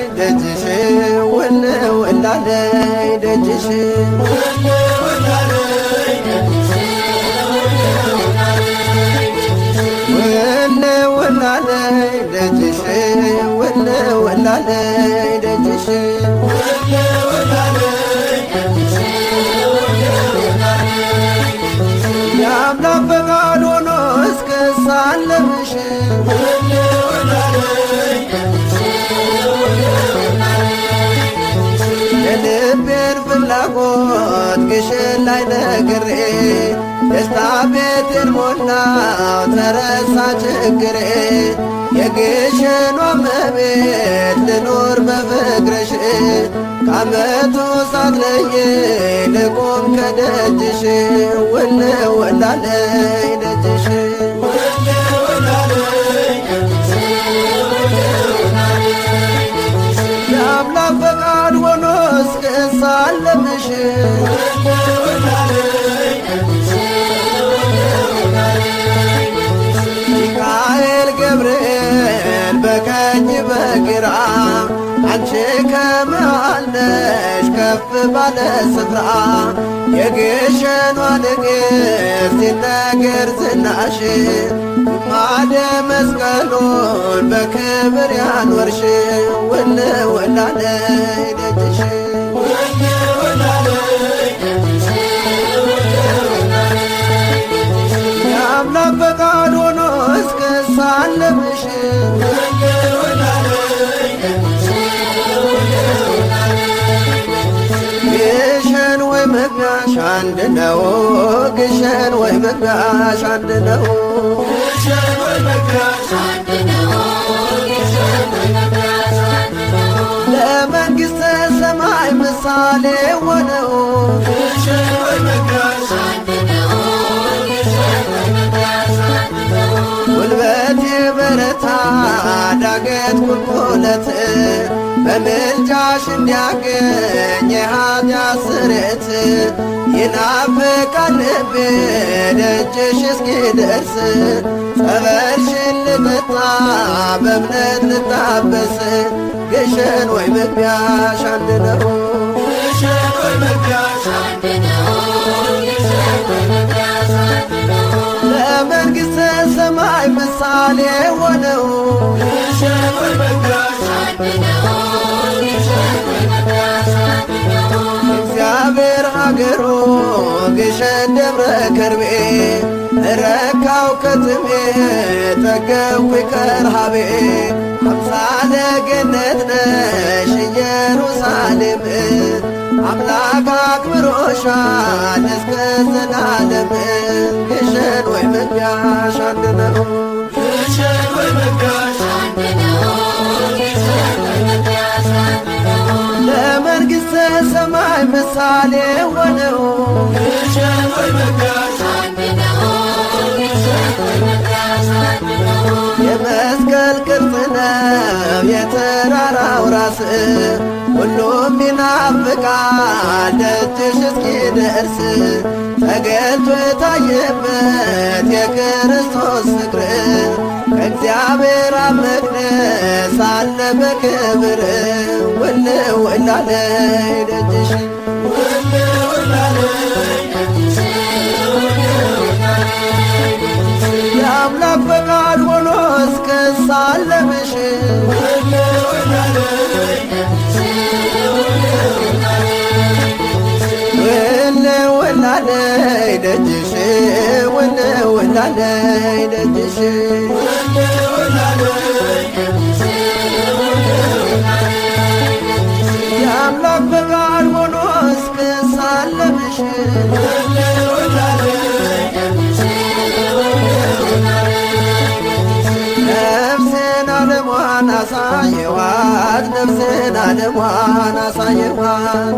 ደጅሽ ወለወላለይ ደጅሽ ወለወላለይ ደጅሽ ወለወላለይ ደጅሽ የአምላክ ፈቃድ ሆኖ እስክሳለምሽ የልቤን ፍላጎት ግሽን ላይ ነግሬ ደስታ ቤቴን ሞላው ተረሳ ችግሬ የግሽኗ እመቤት ልኖር በፍቅርሽ ከዓመቱ ሳትለይ ልቆም ከደጅሽ ወለወላለይ ደጅሽ የአምላክ ፈቃድ ሆኖ እስክሳለምሽ ሚካኤል ገብርኤል በቀኝ በግራ አንቺ ከመሃል ነሽ ከፍ ባለ ስፍራ የግሸኗ ንግሥት ሲነገር ዝናሽ ግማደ መስቀሉን በክብር ያኖርሽ ወለወላለይ ደጅሽ የአምላክ ፈቃድ ሆኖ እስክሳለምሽ ግሸን ወይ መግቢያሽ አንድ ነው ግሸን ወይ መግቢያሽ አንድ ነው ለመንግሥተ ሰማይ ምሳሌ ሆነው ጉልበቴ በረታ ዳገት ቁልቁለት በምልጃሽ እንዲያገኝ የኃጢአት ስርየት ይናፍቃል ልቤ ደጅሽ እስኪደርስ ጸበልሽን ልጠጣ በእምነት ልታበስ ግሸን ወይ መግቢያሽ አንድ ነው ለመንግሥተ ሰማይ ምሳሌ ሆነው እግዚአብሔር ሀገሩ ግሸን ደብረ ከርቤ ረካው ከትሜ ጠገብኩ ከረሃቤ አምሳለ ገነት ነሽ ኢየሩሳሌም አምላክ አክብሮሻል እስከ ዘላለም ግሸን ወይ መግቢያሽ አንድ ነው ለመንግሥተ ሰማይ ምሳሌ ሆነው የመስቀል ቅርጽ ነው የተራራው ራስ ሁሉም ይናፍቃል ደጅሽ እስኪደርስ ተገልጦ የታየበት የክርስቶስ ፍቅር ከእግዚአብሔር አብ መቅደስ አለ በክብር ወለወላለይ ደጅሽ የአምላክ ፈቃድ ሆኖ እስክሳለምሽ ወለወላለይ ደጅሽ ወለወላለይ ደጅሽ የአምላክ ፈቃድ ሆኖ እስክሳለምሽ ነፍሴን ዓለሟን አሳየኋት ነፍሴን ዓለሟን አሳየኋት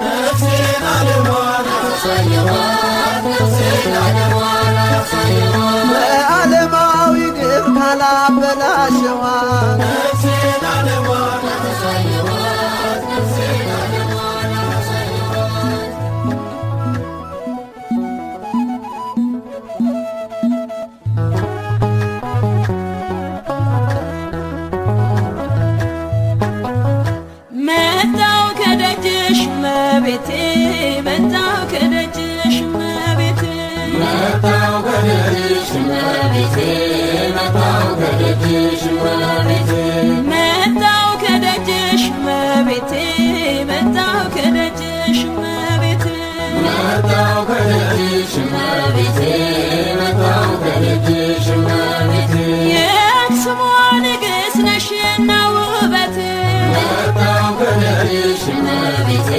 በዓለማዊ ግብ ካላበላሸኋት እመቤቴ መጣሁ ከደጅሽ እመቤቴ መጣሁ ከደጅሽ እመቤቴ መጣሁ ከደጅሽ እመቤቴ መጣሁ ከደጅሽ እመቤቴ መጣሁ ከደጅሽ እመቤቴ መጣሁ ከደጅሽ እመቤቴ መጣሁ ከደጅሽ እመቤቴ የአክሱም ንግሥት ነሽና ውበቴ መጣሁ ከደጅሽ እመቤቴ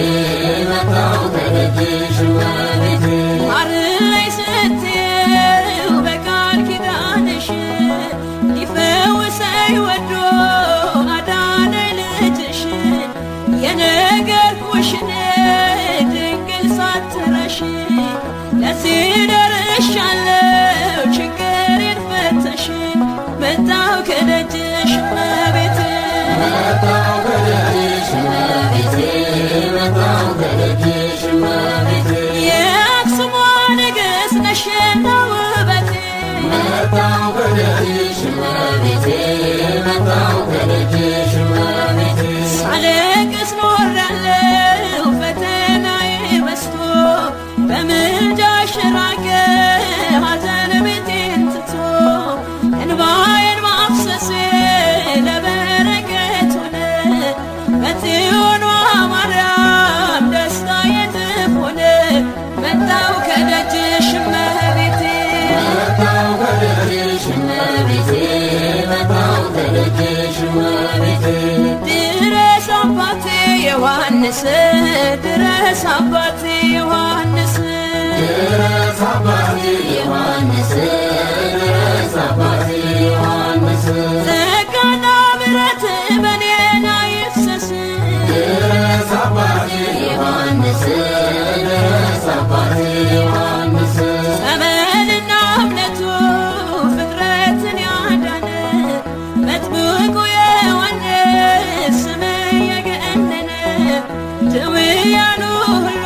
መጣሁ ከደጅሽ እመቤቴ ማረኝ ስትዪው በቃል ኪዳንሽ ሊፈውሰኝ ወዶ አዳነኝ ልጅሽ የነገርኩሽን ድንግል ሳትረሺ ለዚህ ደርሻለሁ ችግሬን ፈተሽ መጣሁ ከደጅሽ እመቤቴ መጣሁ ከደጅሽ እመቤቴ መጣሁ ከደጅሽ እመቤቴ የአክሱም ንግሥት ነሽና ውበቴ መጣሁ ከደጅሽ እመቤቴ መጣሁ ከደጅሽ እመቤቴ ሳለቅስ ኖሬያለሁ ፈተናዬ በዝቶ በምልጃሽ ራቀ ሐዘን ቤቴን ትቶ እንባዬን ማፍሰሴ ለበረከት ሆነ በጽዮን ማርያም ደስታዬ እጥፍ ሆነ መጣሁ ከደጅሽ እመቤቴ መጣሁ ከደጅሽ እመቤቴ መጣሁ ከደጅሽ እመቤቴ ድረስ አባቴ ዮሐንስ ድረስ አባቴ ዮሐንስ ድረስ አባቴ ዮሐንስ ድረስ አባቴ ዮሐንስ ጸጋና ምሕረት በኔ ላይ ይፍሰስ ድረስ አባቴ ዮሐንስ ድረስ አባቴ ዮሐንስ ጸበልና እምነቱ ፍጥረትን ያዳነ መጥምቁ ዮሐንስ ስም የገነነ ድውያኑ ሁሉ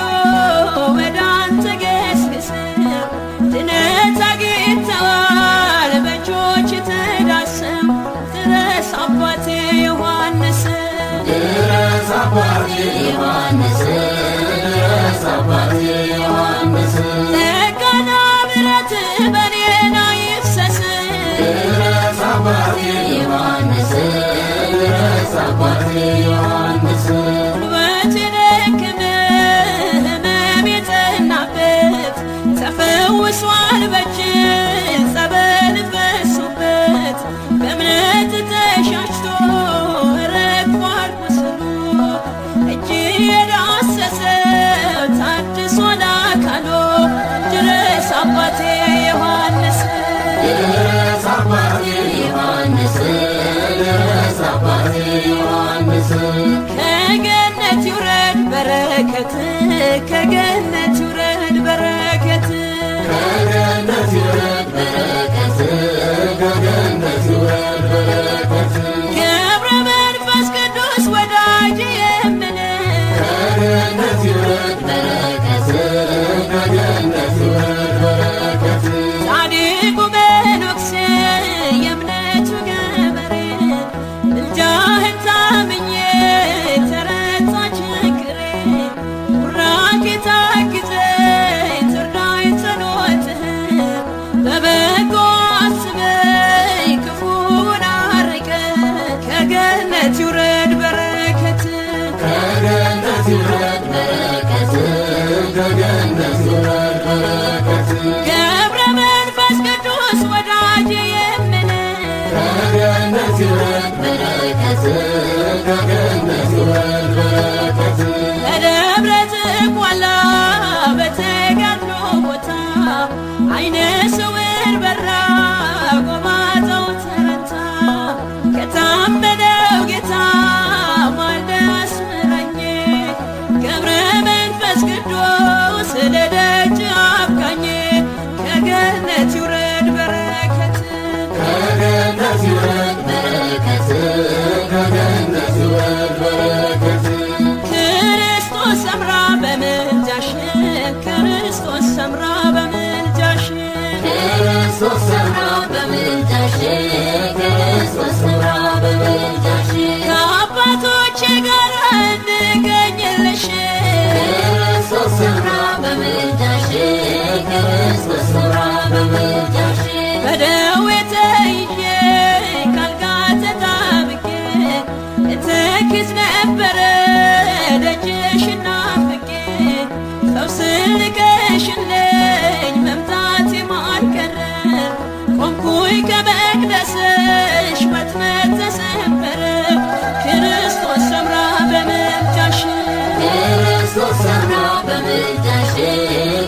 ወደ አንተ ገስግሰው ድነት አግኝተዋል በእጆች ተዳሰው ድረስ አባቴ ዮሐንስ ድረስ አባቴ ዮሐንስ ድረስ አባቴ ዮሐንስ ጸጋና ምሕረት በኔ ላይ ይፍሰስ ድረስ አባቴ ዮሐንስ ድረስ አባቴ ዮሐንስ ጉልበቴ ደከመ ሕመም የጸናበት ተፈውሷል በእጅ ጸበል ፈሶበት በእምነት ተሻሽቶ ረግፏል ቁስሉ እጅ የዳሰሰው ታድሷል አካሉ ድረስ አባቴ ዮሐንስ ድረስ አባቴ ዮሐንስ ድረስ አባቴ ዮሐንስ ከገነት ይውረድ በረከት ከገነት ይውረድ በረከት ከገነት ይውረድ በረከት ከገነት ይውረድ በረከት ገብረ መንፈስ ቅዱስ ወዳጅ የምልህ ከገነት ይውረድ በረከት ከገነት ይውረድ በረከት ጻድቁ መነኩሴ የእምነቱ ገበሬ ምልጃህን ታምኜ ተረታ ችግሬ ቡራኬ ታግዘኝ ትርዳኝ ጸሎትህ በበጎ አስበኝ ክፉን አርቀ ከገነት ይውረድ በረከት ከገነት ይውረድ በረከት ከገነት ይውረድ በረከት ገብረ መንፈስ ቅዱስ ወዳጅ የምልህ ከገነት ይውረድ በረከት ከገነት ይውረድ በረከት በደብረ ዝቋላ በተጋድሎ ቦታ አይነ ስውር በራ ጎባጣው ተረታ ከታመነው ጌታ ማልደህ አስምረኝ ገብረ መንፈስ ቅዱስ ለደጅ አብቃኝ ከገነት ይውረድ በረከት ከገነት ይውረድ በረከት ከገነት ይውረድ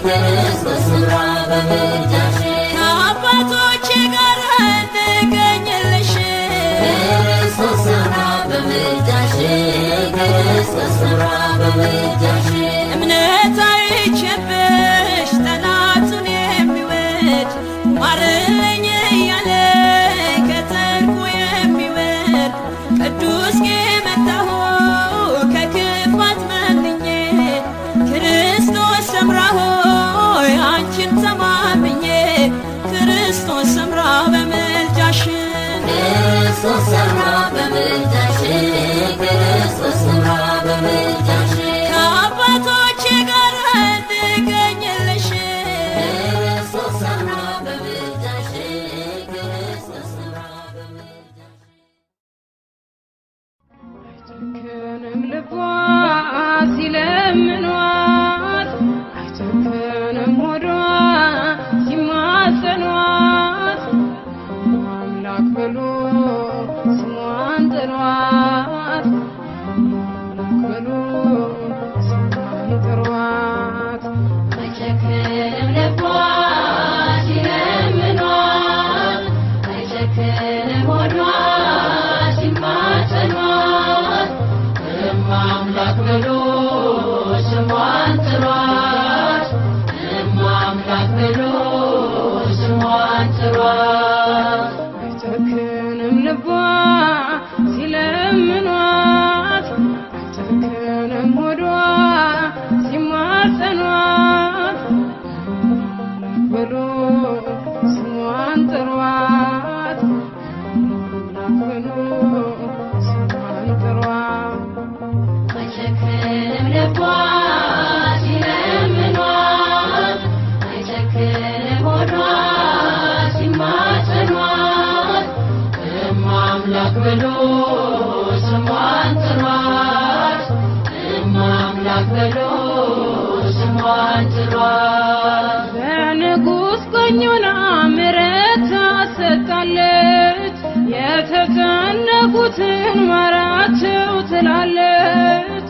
ክርስቶስ ሰምራ በምልጃሽ ከአባቶቼ ጋር እንገኝልሽ ክርስቶስ ሰምራ በምልጃሽ ክርስቶስ ሰምራ በምልጃሽ እምነት አይቼብሽ ጠላቱን የሚወድ ማረኝ እያለ ከጥልቁ የሚወድ ቅዱስ የመጣሁ ከክፋት መንኜ ክርስቶስ ሰምራ ሆይ አንቺን ተማምኜ ክርስቶስ ሰምራ በምልጃሽ ክርስቶስ ሰምራ በምልጃሽ ክርስቶስ ሰምራ በምልጃሽ ከአባቶቼ ጋር እንገኝልሽ ክርስቶስ ሰምራ በምልጃሽ ክርስቶስ ሰምራ በምልጃሽ አይጨክንም ልቧ ሲለምኗት አይጨክንም ሆዷ ሲማጸኗት አምላክ ብሎ ስሟን ጥሯት አምላክ ብሎ ስሟን ጥሯት አይጨክንም ልቧ ሲለምኗት አይጨክንም ሆዷ ሲማጸኗት አምላክ ብሎ ስሟን ጥሯት አምላክ ብሎ ስሟን ጥሯት አይጨክንም ልቧ ሲለምኗት አይጨክንም ሆዷ ሲማጸኗት አምላክ ብሎ ስሟን ጥሯት አምላክ ብሎ ስሟን ጥሯት አይጨክንም ልቧ ሲለምኗት አይጨክንም ሆዷ ሲማጸኗት አምላክ ብሎ ስሟን ጥሯት አምላክ ብሎ ስሟን ጥሯት በንጉሥ ቀኝ ሆና ምሕረት ታሰጣለች የተጨነቁትን ማራቸው ትላለች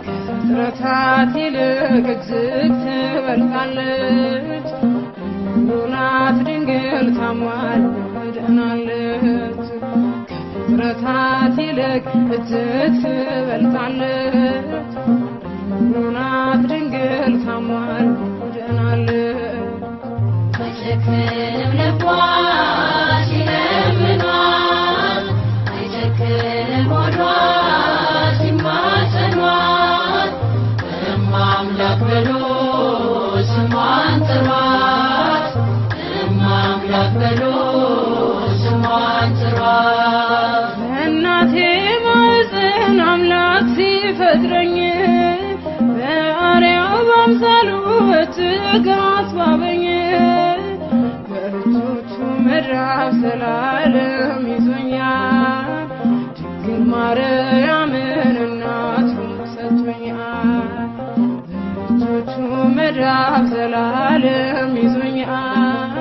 ከፍጥረታት ይልቅ እጅግ ትበልጣለች ልዩ ናት ድንግል ታማልደናለች ከፍጥረታት ይልቅ እጅግ ትበልጣለች ልዩ ናት ድንግል ታማልደናለች አይጨክንም ልቧ ሲለምኗት አይጨክንም ሆዷ ሲማጸኗት አምላክ ብሎ ስሟን ጥሯት አምላክ ብሎ ስሟን ጥሯት በእናቴ ማኅፀን አምላክ ሲፈጥረኝ በአርአያው በአምሳሉ እጅግ አስዋበኝ በእጆቹ መዳፍ ዘላለም ይዞኛል ድንግል ማርያምን እናቱን ሰጥቶኛል በእጆቹ መዳፍ ዘላለም ይዞኛል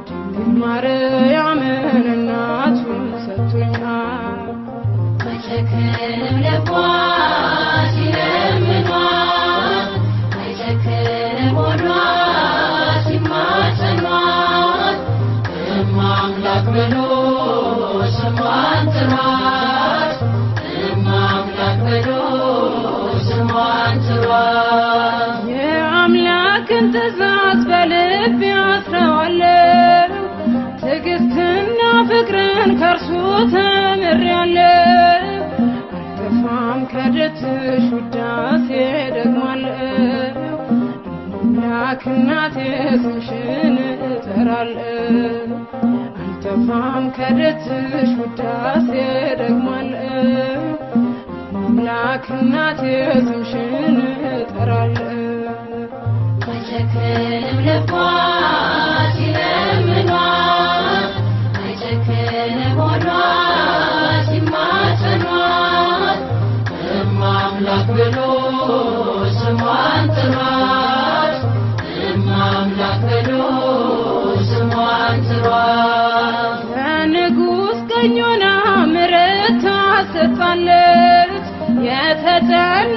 ድንግል ማርያምን እናቱን ሰጥቶኛል አይጨክንም ልቧ ሲለምኗት አይጨክንም ሆዷ ሲማጸኗት አምላክ ብሎ ስሟን ጥሯት አምላክ ብሎ ስሟን ጥሯት የአምላክን ትእዛዝ በልቤ አስረዋለሁ ትዕግስትና ፍቅርን ከእርሱ ተምሬያለሁ አልጠፋም ከደጅሽ ውዳሴ ደግማለሁ አምላክ እናቴ ስምሽን እጠራለሁ አልጠፋም ከደጅሽ ውዳሴ ደግማለሁ አምላክ እናቴ ስምሽን እጠራለሁ አይጨክንም ልቧ ሲለምኗት አይጨክንም ሆዷ ሲማጸኗት አምላክ ብሎ ስሟን ጥሯት አምላክ ብሎ ስሟን ጥሯት በንጉሥ ቀኝ ሆና ምሕረት ታሰጣለች የተጨነቁትን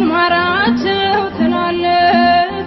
ማራቸው ትላለች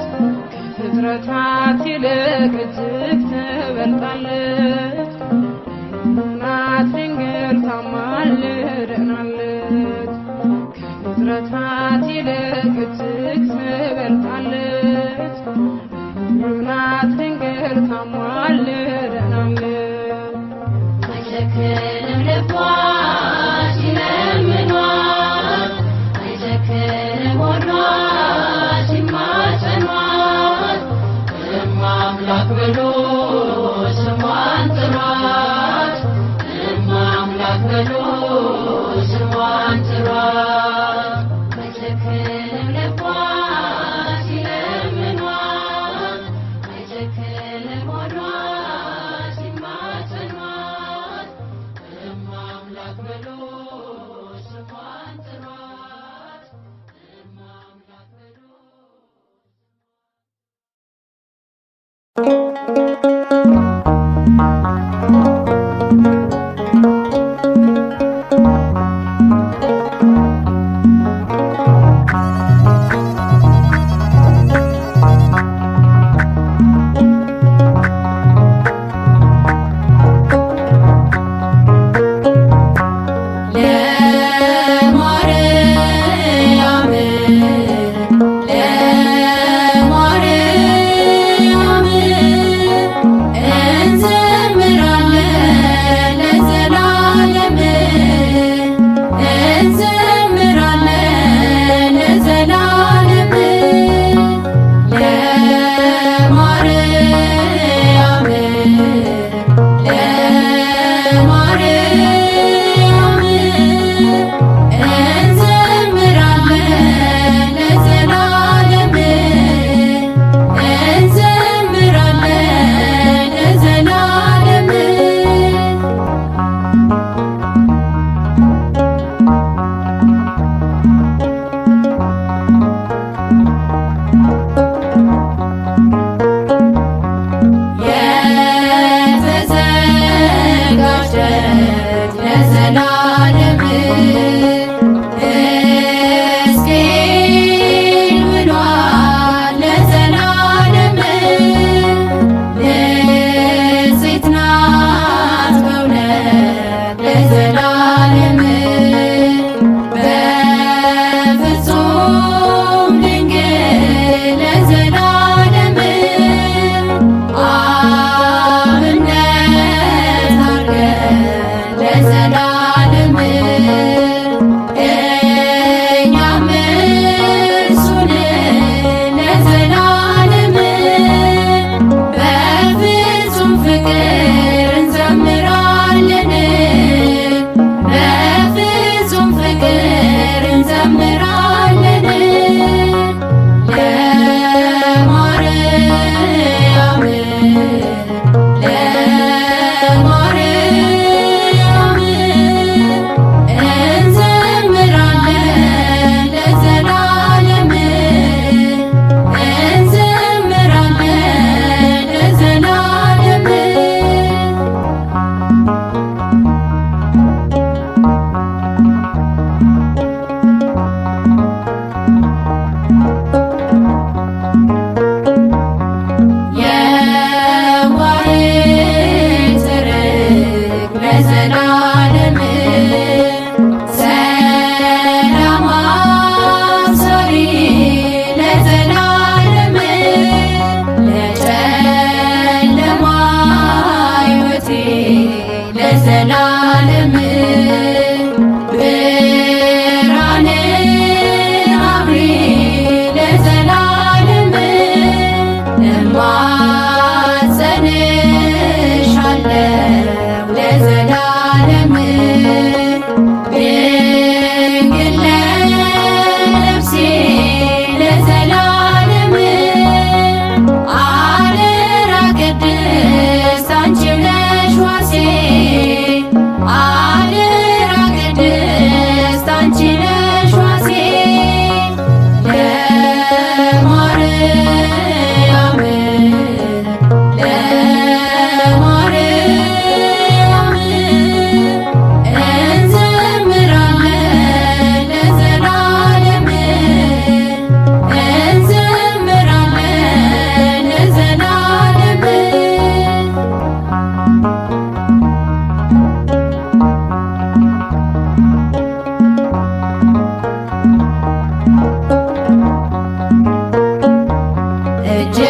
እጅግ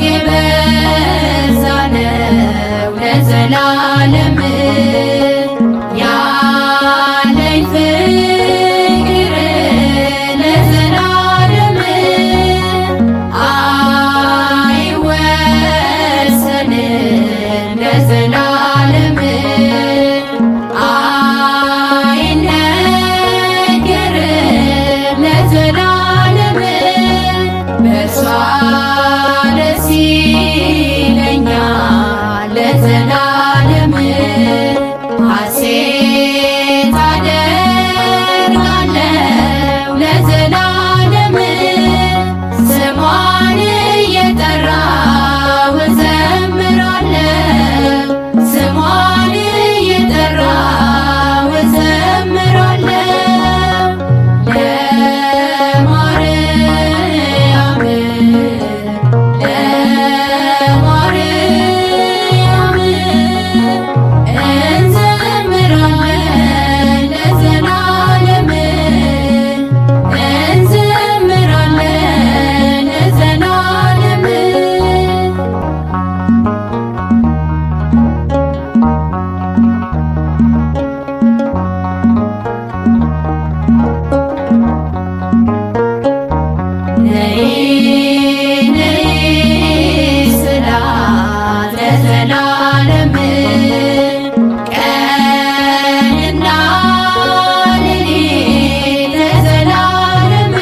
የበዛ ነው ለዘላለም ያለኝ ፍቅር ለዘላለም አይወሰንም ለዘላለም አይነገርም ለዘላለም በእርሷ ደስ ይለኛል ለዘላለም ሐሴት አደርጋለሁ ለዘላለም ስሟን እየጠራሁ እዘምራለሁ ስሟን እየጠራሁ እዘምራለሁ ለማርያም ለማርያም እንዘምራለን ለዘላለም እንዘምራለን ለዘላለም ነይ ነይ ስላት ለዘላለም ቀንና ሌሊት ለዘላለም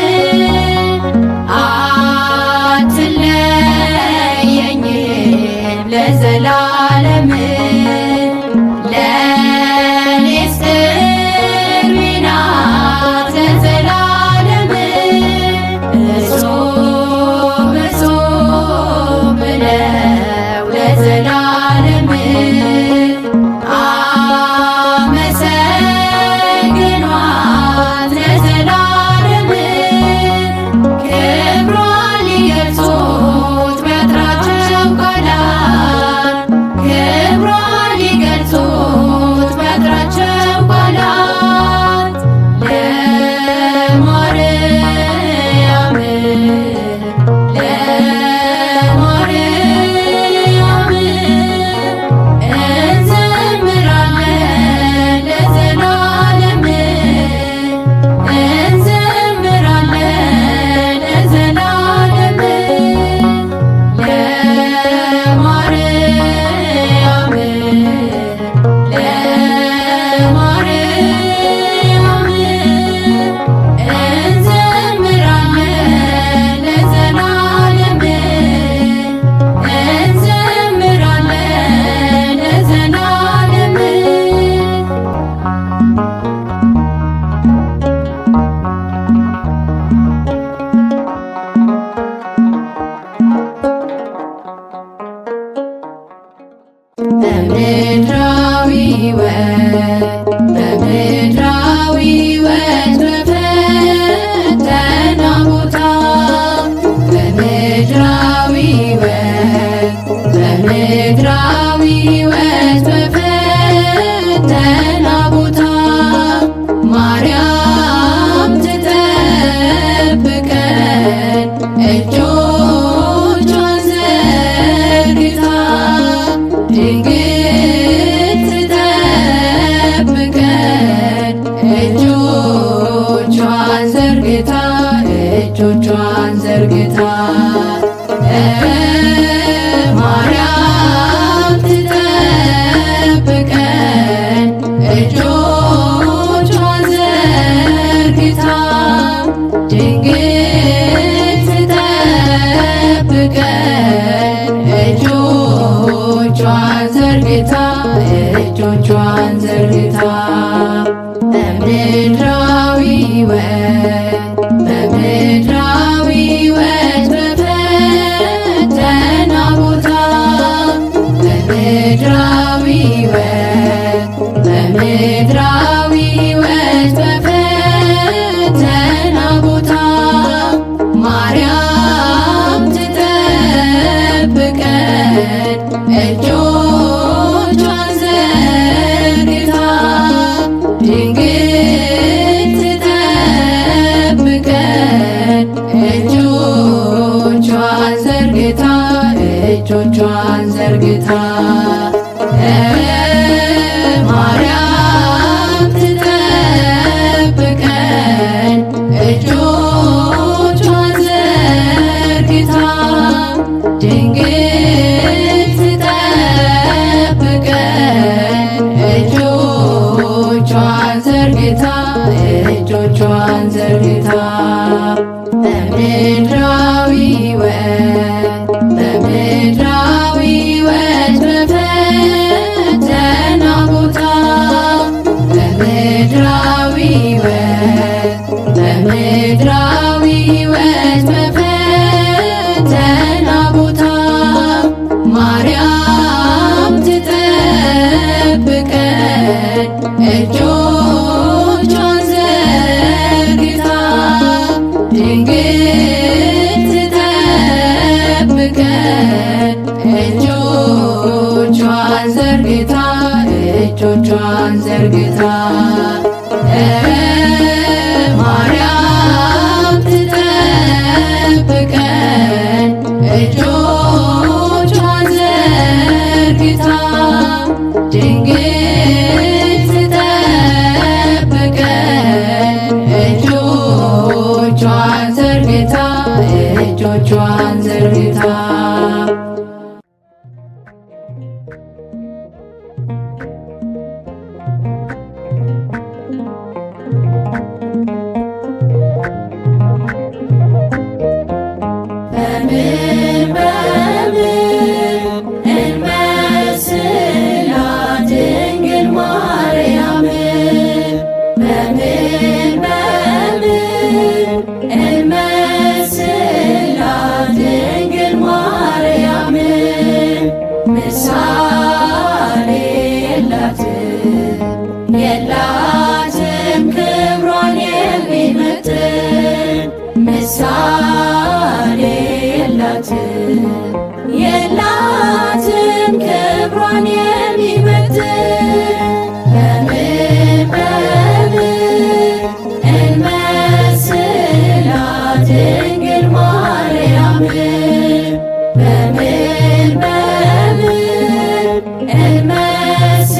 አትለየኝም ለዘላለም ለእኔስ ቅርቤ ናት ለዘላለም እጹብ እጹብ ብለው ለዘላለም አመሰግኗት ለዘላለም ክብሯን ሊገልጹት ቢያጥራቸው ቃላት ክብሯን ሊገልጹት ቢያጥራቸው ቃላት ለማርያም ለማርያም እንዘምራለን ለዘላለም እንዘምራለን ለዘላለም ለማርያም ለማርያም እንዘምራለን ለዘላለም እንዘምራለን ለዘላለም በምድራዊ ሕይወት በፈተና ቦታ በምድራዊ ሕይወት በፈተና ቦታ ማርያም ትጠብቀን እጆቿን ዘርግታ ድንግል ትጠብቀን እጆቿን ዘርግታ ማርያም ትጠብቀን እጆቿን ዘርግታ ድንግል ትጠብቀን እጆቿን ዘርግታ በምድራዊ ሕይወት በፈተና ቦታ በምድራዊ ሕይወት በፈተና ቦታ ማርያም ትጠብቀን እጆቿን ዘርግታ እጆቿን ዘርግታ ማርያም ትጠብቀን እጆቿን ዘርግታ ድንግል ትጠብቀን እጆቿን ዘርግታ እጆቿን ዘርግታ በምድራዊ ሕይወት በፈተና ቦታ በምድራዊ ሕይወት በፈተና ቦታ ማርያም ትጠብቀን እጆቿን ዘርግታ ድንግል ትጠብቀን እጆቿን ዘርግታ እጆቿን ዘርግታ ማርያም ትጠብቀን እጆቿን ዘርግታ ድንግል ትጠብቀን እጆቿን ዘርግታ እጆቿን ዘርግታ የላትም ክብሯን የሚመጥን ምሳሌ የላትም ክብሯን የሚመጥን በምን እንመስላት ድንግል ማርያምን በምን እንመስላት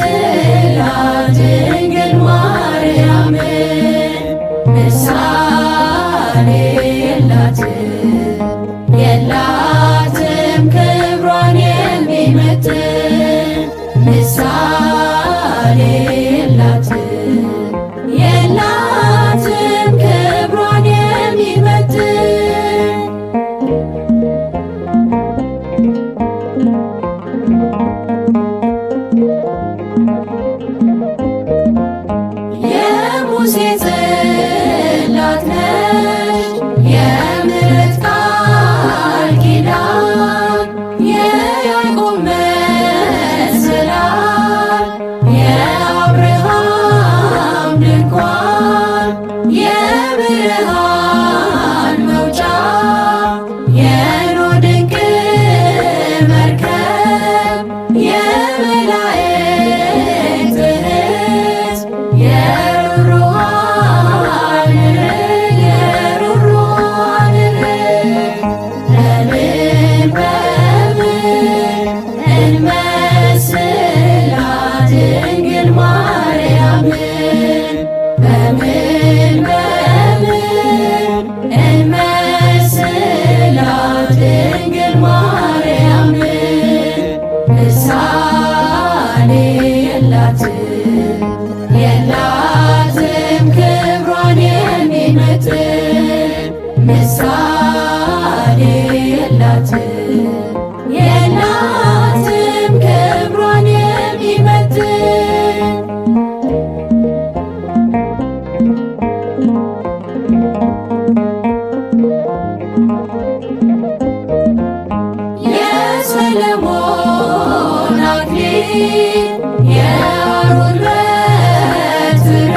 ድንግል ማርያምን ምሳሌ የላትም ክብሯን የሚመጥን ምሳሌ የላትም ክብሯን የሚመጥን የሙሴ ጽላት ነሽ የምሕረት ቃል ኪዳን የያዕቆብ መሰላል የአብርሃም ድንኳን የብርሃን መውጫ የኖኅ ድንቅ መርከብ የመላእክት እህት የሩሩሃን እንመስላት ድንግል ማርያምን በምን እንመስላት ድንግል ማርያምን ምሳሌ የላትም ክብሯን የሚመጥን ምሳሌ የላትም ክብሯን የሚመጥን የሰሎሞን አክሊል የአሮን በትር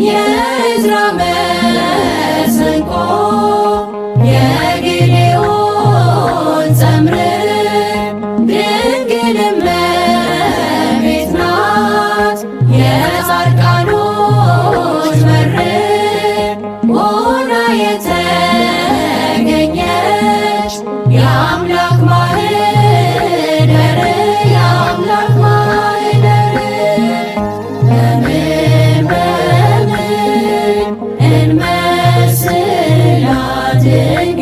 የዕዝራ መሰንቆ የጌዴዎን ጸምር ድንግል እመቤት ናት የጻድቃኖች በር ሆና የተገኘች የአምላክ ማህደር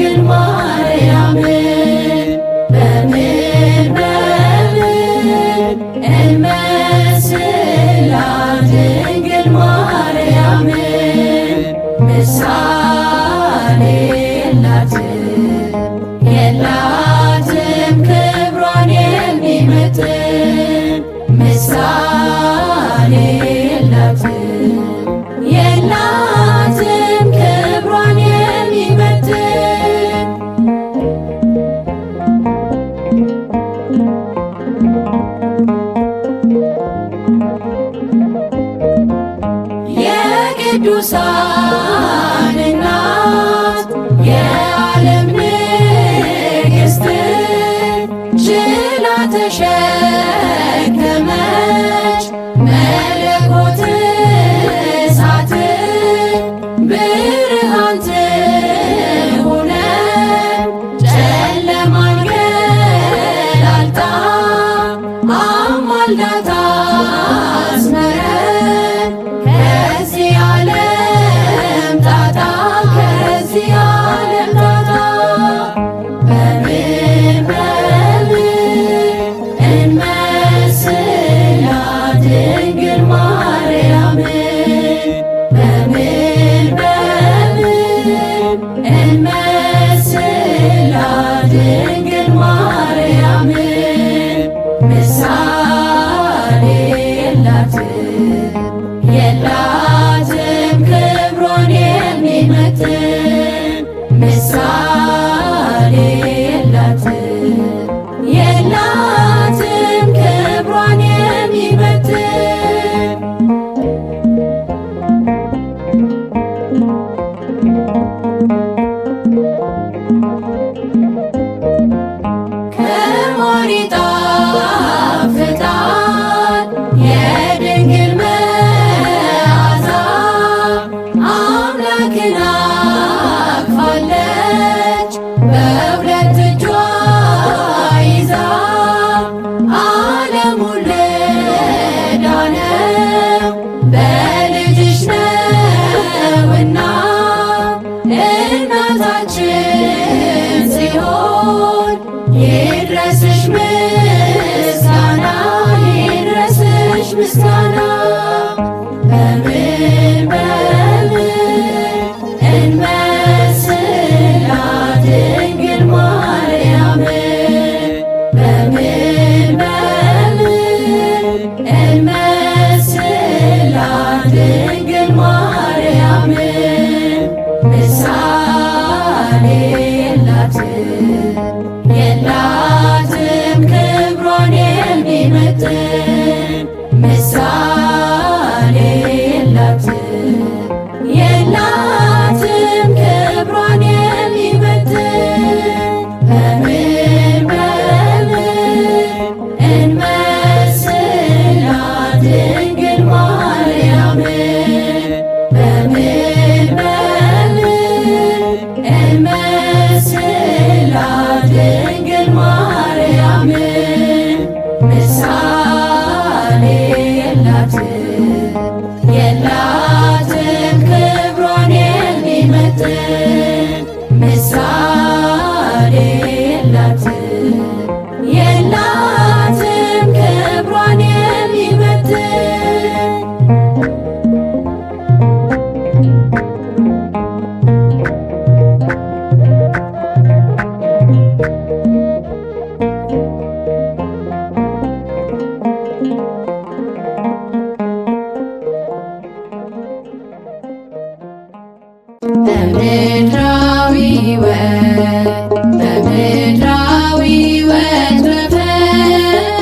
ድንግል ማርያምን በምን እንመስላት ድንግል ማርያምን ምሳሌ የላትም ክብሯን የሚመጥን ምሳሌ የላትም ክብሯን የሚመጥን የቅዱሳን እናት የዓለም ንግሥት ችላ ተሸከመች መለኮት እሳት ብርሃን ትሁነን ጨለማን ገላልጣ አማልዳ ታስመረን ከዚህ ዓለም ጣጣ በምን እንመስላት ድንግል ማርያምን በምን እንመስላት ድንግል ማርያምን ምሳሌ የላትም ክብሯን የሚመጥን ምሳሌ የላትም ክብሯን የሚመጥን ከማር ይጣፍጣል የድንግል መዓዛ አምላክን አቅፋለች በሁለት እጇ ይዛ ዓለሙን ለዳነው በልጅሽ ነውና እናታችን ጽዮን ይድረስሽ ምስጋና ይድረስሽ ምስጋና በምን እንመስላት ድንግል ማርያምን በምን እንመስላት ድንግል ማርያምን ምሳሌ የላትም ክብሯን የሚመጥን ምሳሌ የላትም ክብሯን የሚመጥን በምን እንመስላት ድንግል ማርያምን በምን እንመስላት ድንግል ማርያምን ምሳሌ የላትም ክብሯን የሚመጥን ምሳሌ የላትም ክብሯን የሚመጥን በምድራዊ ሕይወት በፈተና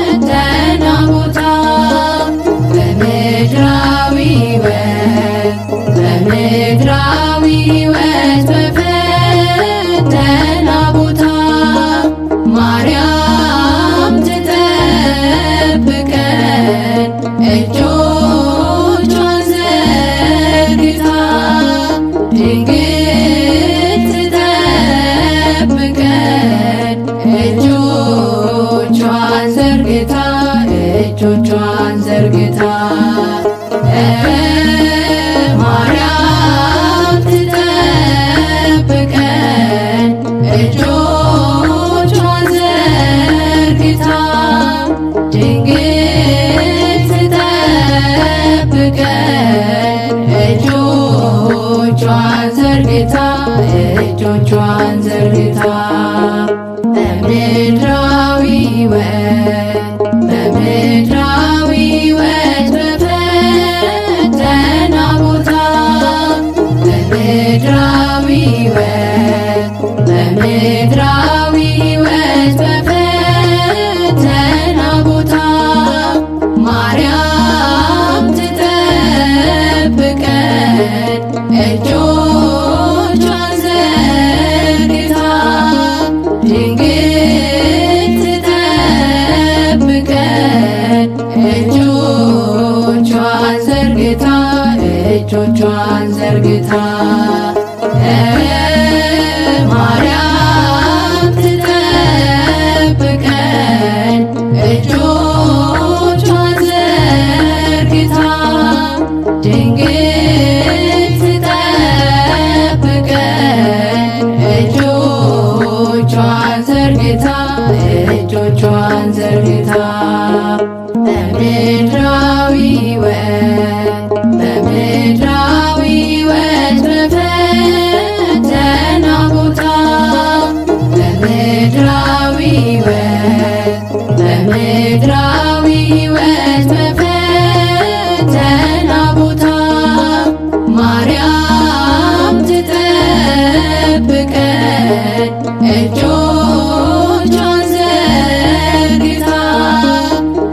ቦታ በምድራዊ ሕይወት በፈተና ቦታ ማርያም ትጠብቀን እጆቿን ዘርግታ ድንግል ትጠብቀን እጆቿን ዘርግታ ማርያም ትጠብቀን ዘርግታ በምድራዊ ሕይወት በምድራዊ ሕይወት በፈተና ቦታ በምድራዊ ሕይወት በምድራዊ ሕይወት በፈተና ቦታ ማርያም ትጠብቀን እጆቿን ዘርግታ ድንግል ትጠብቀን እጆቿን ዘርግታ እጆቿን ዘርግታ ማርያም ትጠብቀን እጆቿን ዘርግታ ድንግል ትጠብቀን እጆቿን ዘርግታ እጆቿን ዘርግታ በምድራዊ ሕይወት በምድራዊ ሕይወት በፈተና ቦታ በምድራዊ ሕይወት በምድራዊ ሕይወት በፈተና ቦታ ማርያም ትጠብቀን እጆቿን ዘርግታ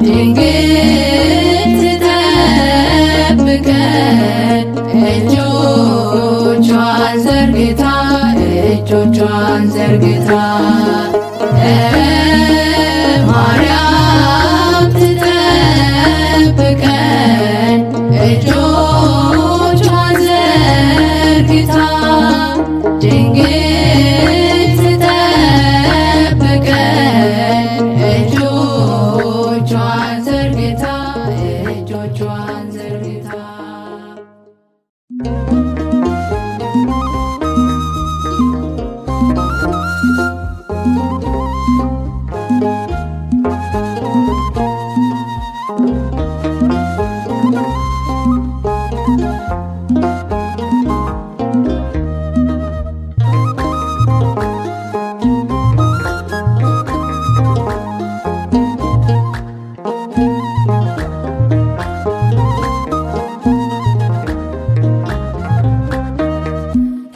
ድንግል ትጠብቀን እጆቿን ዘርግታ እጆቿን ዘርግታ ማርያም ትጠብቀን እጆቿን ዘርግታ ድንግል ትጠብቀን እጆቿን ዘርግታ እጆቿን ዘርግታ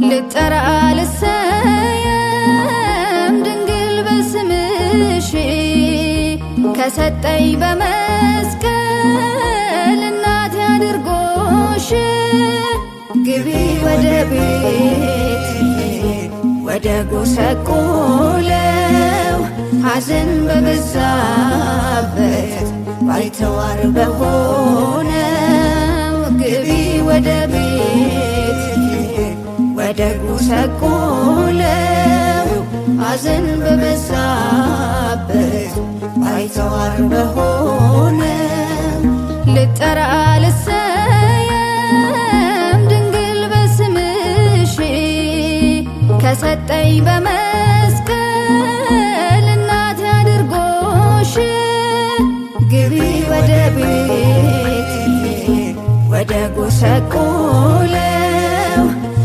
ልጠራ ልሰየም ድንግል በስምሽ ከሰጠኝ በመስቀል እናቴ አድርጎሽ ግቢ ወደ ቤት ወደ ጎሰቆለው ሐዘን በበዛበት ባይተዋር በሆነው ግቢ ወደ ቤት ወደ ጎሰቆለው ሐዘን በበዛበት ባይተዋር በሆነው ልጠራ ልሰየም ድንግል በስምሽ ከሰጠኝ በመስቀል እናቴ አድርጎሽ ግቢ ወደ ቤት ወደ ጎሰቆለው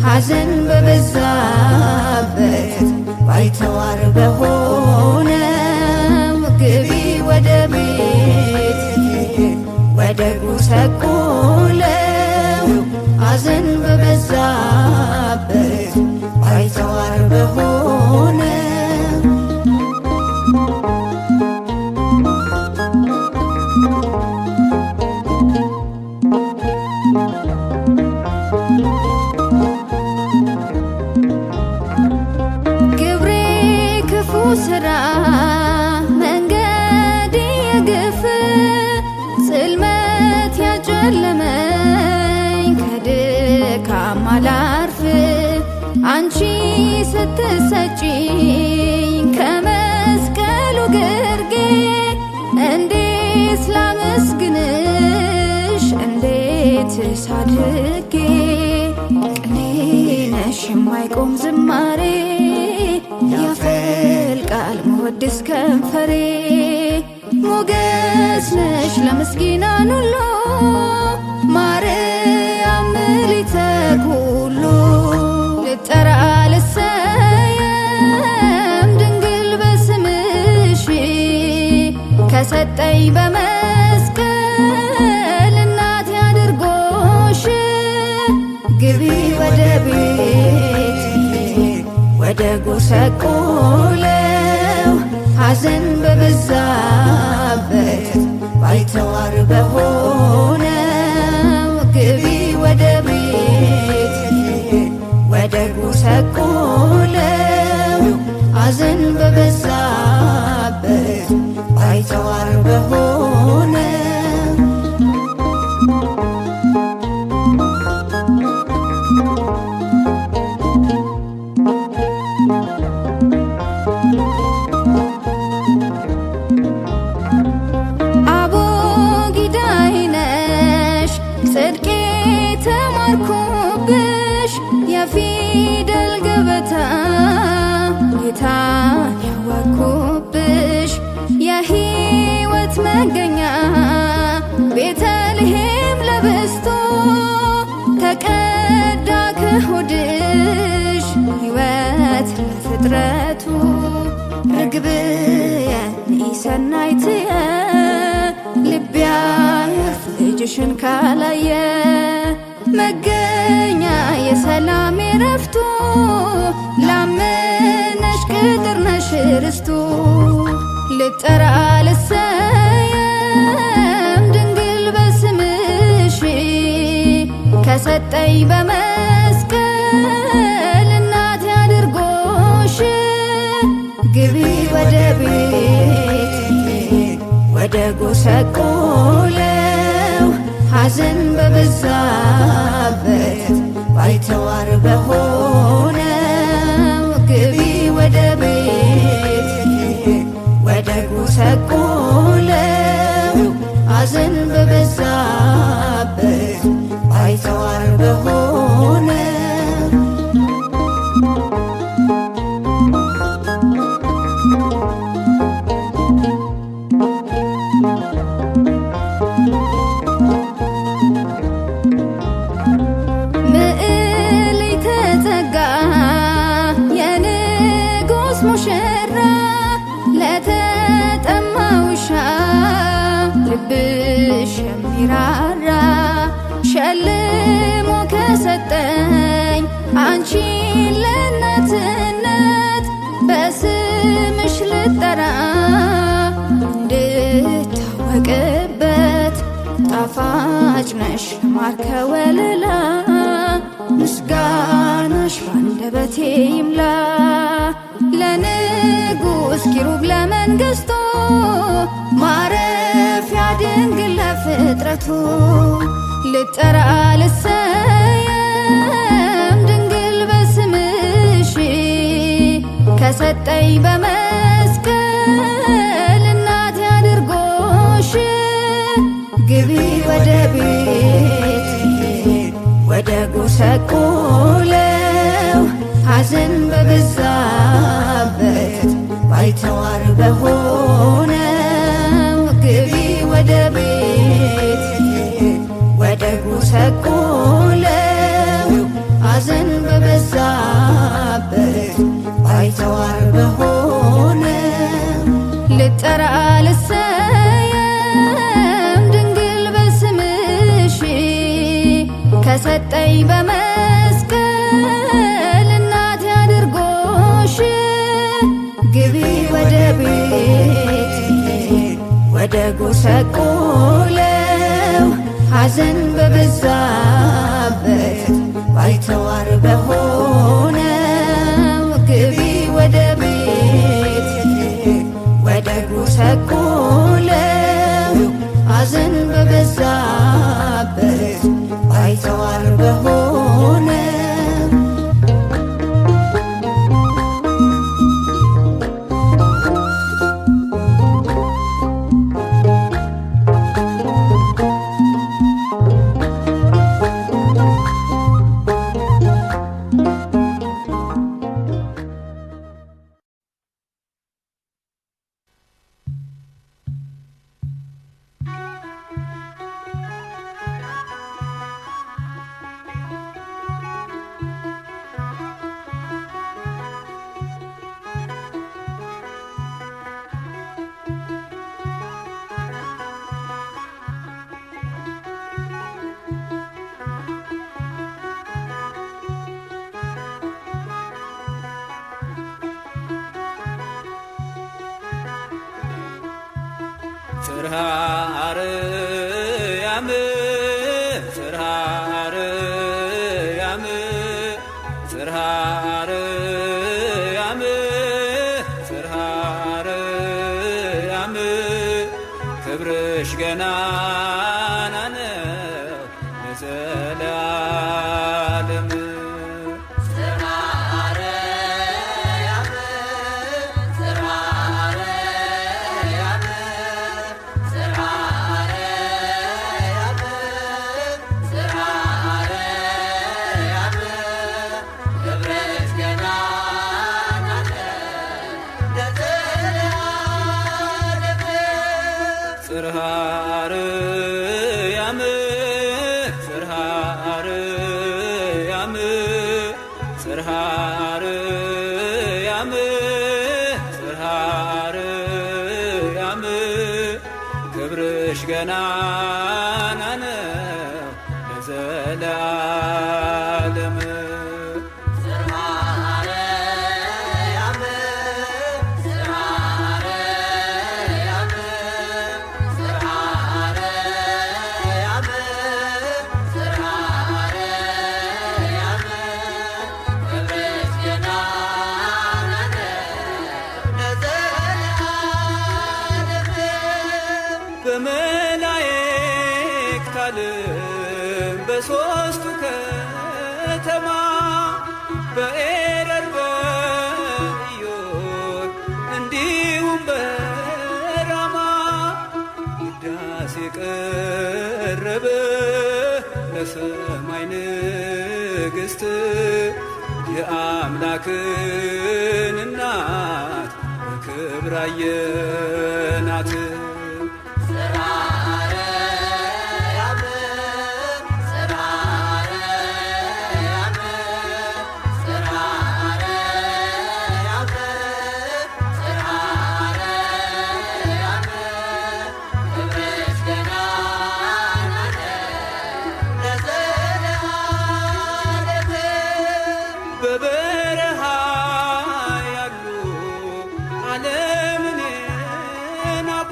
ሐዘን በበዛበት ባይተዋር በሆነው ግቢ ወደ ቤት ወደ ጎሰቆለው ሐዘን በበዛበት ባይተዋር በሆነው ስራ መንገድ የግፍ ጽልመት ያጨለመኝ ከድካም አላርፍ አንቺ ስትሰጪኝ ከመስቀሉ ግርጌ እንዴት ላመስግንሽ እንዴት ሳድርጌ ቅኔ ነሽ የማይቆም ዝማሬ ያፈልቃል መወድስ ከንፈሬ ሞገስ ነሽ ለምስኪናን ሁሉ ማርያም ምልዕተ ኩሉ ልጠራ ልሰየም ከሰጠኝ በመስቀል እናቴ አድርጎሽ ግቢ ወደ ቤት ወደ ጎሰቆለው ሐዘን በበዛበት ባይተዋር በሆነው ግቢ ወደ ቤት ወደ ጎሰቆለው ሐዘን በበዛበት ባይተዋር በሆነው አቦጊዳዬ ነሽ ጽድቄ ተማርኮብሽ የፊደል ገበታ ጌታን ያወቅኩብሽ የሕይወት መገኛ ቤተልሔም ለብስቶ ተቀዳ ከሆድሽ ሕይወት ለፍጥረቱ ርግብየ ሰናይትየ ልቤ ያርፍ ልጅሽን ካላየ መገኛ የሰላም ረፍቱ ላመነሽ ቅጥር ነሽ ርስቱ ልጠራ ልሰየም ድንግል በስምሽ ከሰጠኝ በመስቀል እናቴ አድርጎሽ ግቢ ወደ ቤት ወደ ጎሰቆለው ሐዘን በበዛበት ባይተዋር በሆነው ግቢ ወደ ቤት ወደ ጎሰቆለው ሐዘን በበዛበት ባይተዋር በሆነው ሙሽራ ለተጠማውሻ ልብሽ የሚራራ ሸልሞ ከሰጠኝ አንቺን ለእናትነት በስምሽ ልጠራ እንድታወቅበት ጣፋጭ ነሽ ማር ከወለላ ምስጋናሽ ባንደበቴ ይምላ ለንጉሥ ኪሩብ ለመንግሥቱ ማረፊያ ድንግል ለፍጥረቱ ልጠራ ልሰየም ድንግል በስምሽ ከሰጠኝ በመስቀል እናቴ አድርጎሽ ግቢ ወደ ቤት ወደ ጎሰቆለው ሐዘን በበዛበት ባይተዋር በሆነው ግቢ ወደ ቤት ወደ ጎሰቆለው ሐዘን በበዛበት ባይተዋር በሆነው ልጠራ ልሰየም ድንግል በስምሽ ከሰጠኝ በመስቀል እናቴ አድርጎሽ ግቢ ወደ ቤት ወደ ጎሰቆለው ሐዘን በበዛበት ባይተዋር በሆነው ግቢ ወደ ቤት ወደ ጎሰቆለው ሐዘን በበዛበት ባይተዋር በሆነው ጽርሐ አርያም ጽርሐ አርያም ጽርሐ አርያም ጽርሐ አርያም ክብርሽ ገናና ነው ለዘለዓለም። ጽርሐ አርያም ጽርሐ አርያም ጽርሐ አርያም ጽርሐ አርያም ክብርሽ ገናና ነው ለዘለዓለም። በመላእክት ዓለም በሦስቱ ከተማ በኤረር በኢዮር እንዲሁም በራማ ውዳሴ ቀረበ ለሰማይ ንግሥት የአምላክን እናት በክብር አየናት። በበረሃ ያሉ ዓለምን የናቁ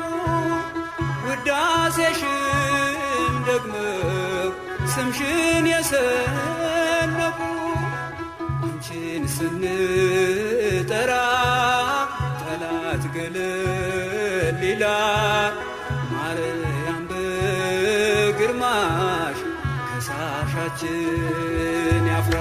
ውዳሴሽን ደግመው ስምሽን የሰነቁ አንቺን ስንጠራ ጠላት ገለል ይላል። ማርያም በግርማሽ ከሳሻችን ያፍራ።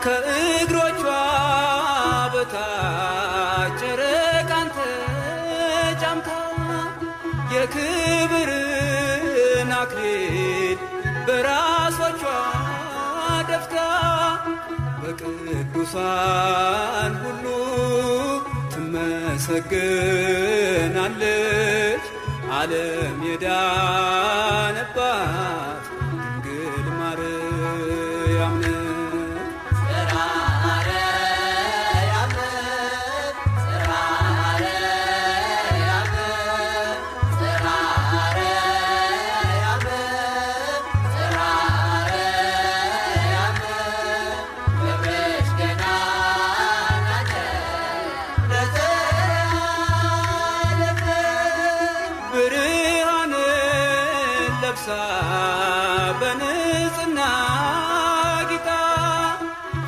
ከእግሮቿ በታች ጨረቃን ተጫምታ የክብርን አክሊል በራሶቿ ደፍታ በቅዱሳን ሁሉ ትመሰገናለች። ዓለም የዳነባት ድንግል ማርያም ነች። ብርሃንን ለብሳ በንጽሕና ጌጣ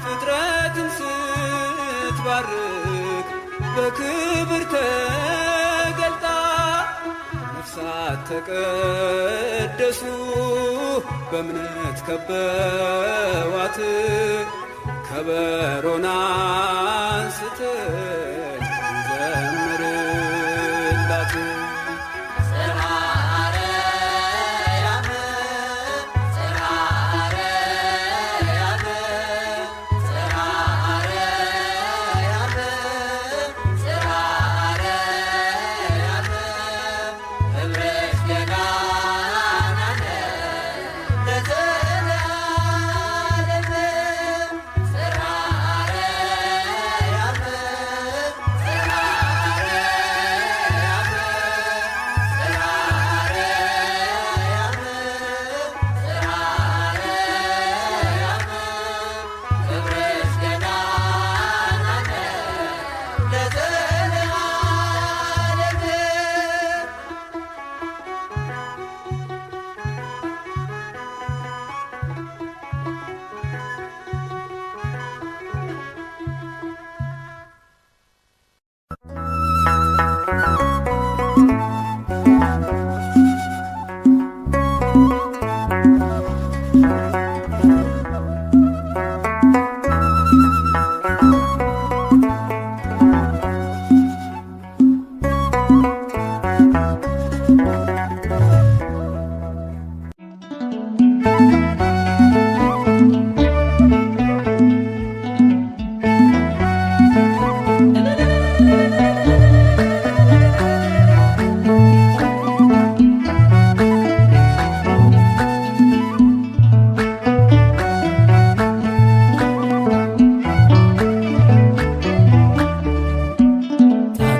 ፍጥረትን ስትባርክ በክብር ተገልጣ ነፍሳት ተቀደሱ በእምነት ከበዋት ከበሮን አንስተን እንዘምርላት። ለዘለዓለም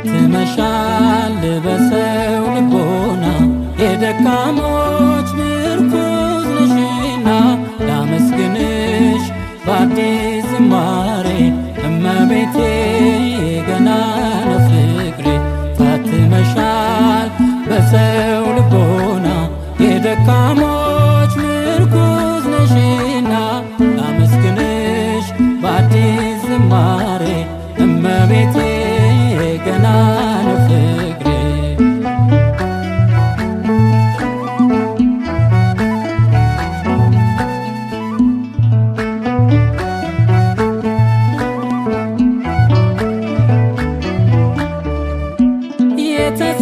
ታትመሻል በሰው ልቦና የደካሞች ምርኩዝ ነሽና ላመስግንሽ በአዲስ ዝማሬ እመቤቴ ገና ነው ፍቅሬ። ታትመሻል በሰው ልቦና የደካሞች ምርኩዝ ነሽና ላመስግንሽ በአዲስ ዝማሬ እመቤቴ ገና ነው ፍቅሬ።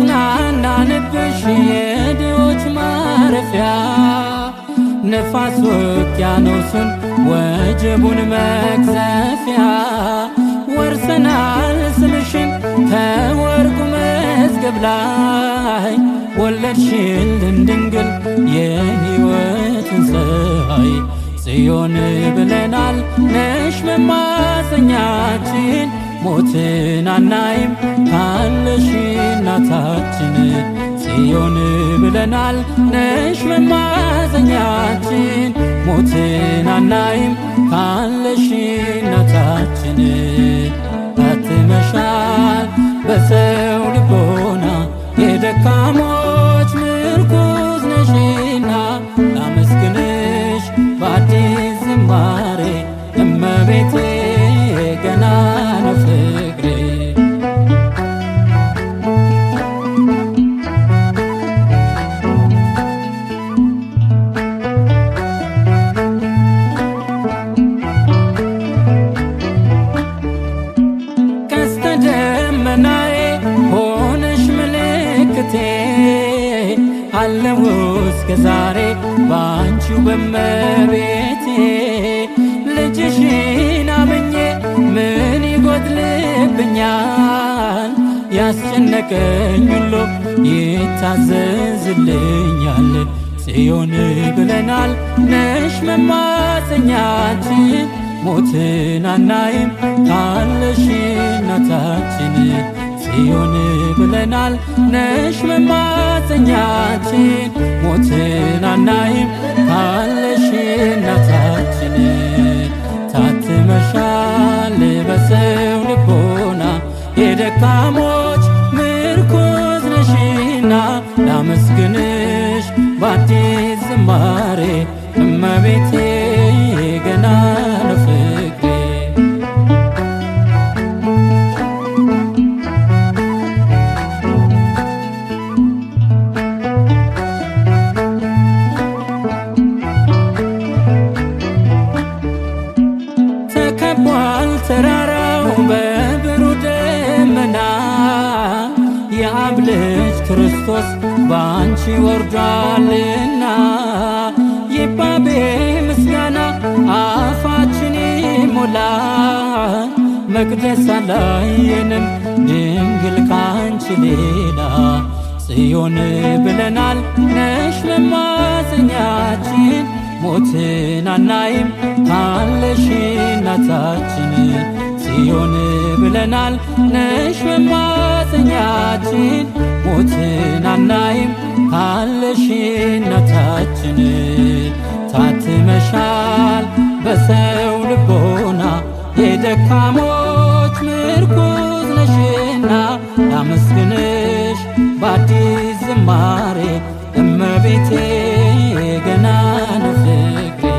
የተጽናናንብሽ የድሆች ማረፊያ ነፋስ ውቅያኖሱን ወጀቡን መቅዘፊያ ወርሰናል ስምሽን ከወርቁ መዝገብ ላይ ወለድሽልን ድንግል የሕይወትን ፀሐይ ጽዮን ብለናል ነሽ መማፀኛችን ሞትን አናይም ካለሽ እናታችን ጽዮን ብለናል ነሽ መማፀኛችን ሞትን አናይም ካለሽ እናታችን። ታትመሻል በሰው ልቦና የደካሞች ምርኩዝ ነሽና ላመስግንሽ በአዲስ ዝማሬ እመቤቴ ገና ነው ፍቅሬ። ቀስተ ደመናዬ ሆነሽ ምልክቴ አለው እስከ ዛሬ ባንቺው በመቤቴ ልጅሽን አምኜ ምን ይጎድልብኛል ያስጨነቀኝ ሁሉ ይታዘዝልኛል። ጽዮን ብለናል ነሽ መማፀኛችን ሞትን አናይም ካለሽ እናታችን። ጽዮን ብለናል ነሽ መማፀኛችን ሞትን አናይም ካለሽ እናታችን። ታትመሻል በሰው ልቦና የደካሞች ምርኩዝ ነሽና ላመስግንሽ በአዲስ ዝማሬ እመቤቴ ገና ነው ፍቅሬ። ተከቧል ተራራው በብሩህ ደመና የአብ ልጅ ክርስቶስ ባንቺ ወርዷልና ይባቤ ምስጋና አፋችን ይሞላ መቅደስ አላየንም ድንግል ካንቺ ሌላ። ጽዮን ብለናል ነሽ መማፀኛችን ሞትን አናይም ካለሽ እናታችን። ጽዮን ብለናል ነሽ መማፀኛችን ሞትን አናይም ካለሽ እናታችን። ታትመሻል በሰው ልቦና የደካሞች ምርኩዝ ነሽና ላመስግንሽ በአዲስ ዝማሬ እመቤቴ ገና ነው ፍቅሬ።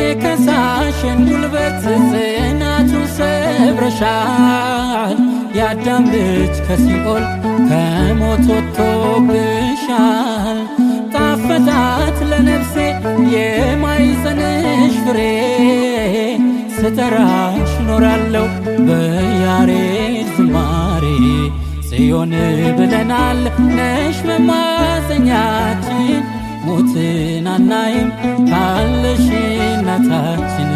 የከሳሽን ጉልበት ጽናቱን ሰብረሻል። የአዳም ልጅ ከሲኦል ከሞት ወጥቶብሻል። ጣፈጣት ለነፍሴ የማይጸንሽ ፍሬ ስጠራሽ ኖራለሁ በያሬድ ዝማሬ። ጽዮን ብለናል ነሽ መማፀኛችን ሞትን አናይም ካለሽ እናታችን።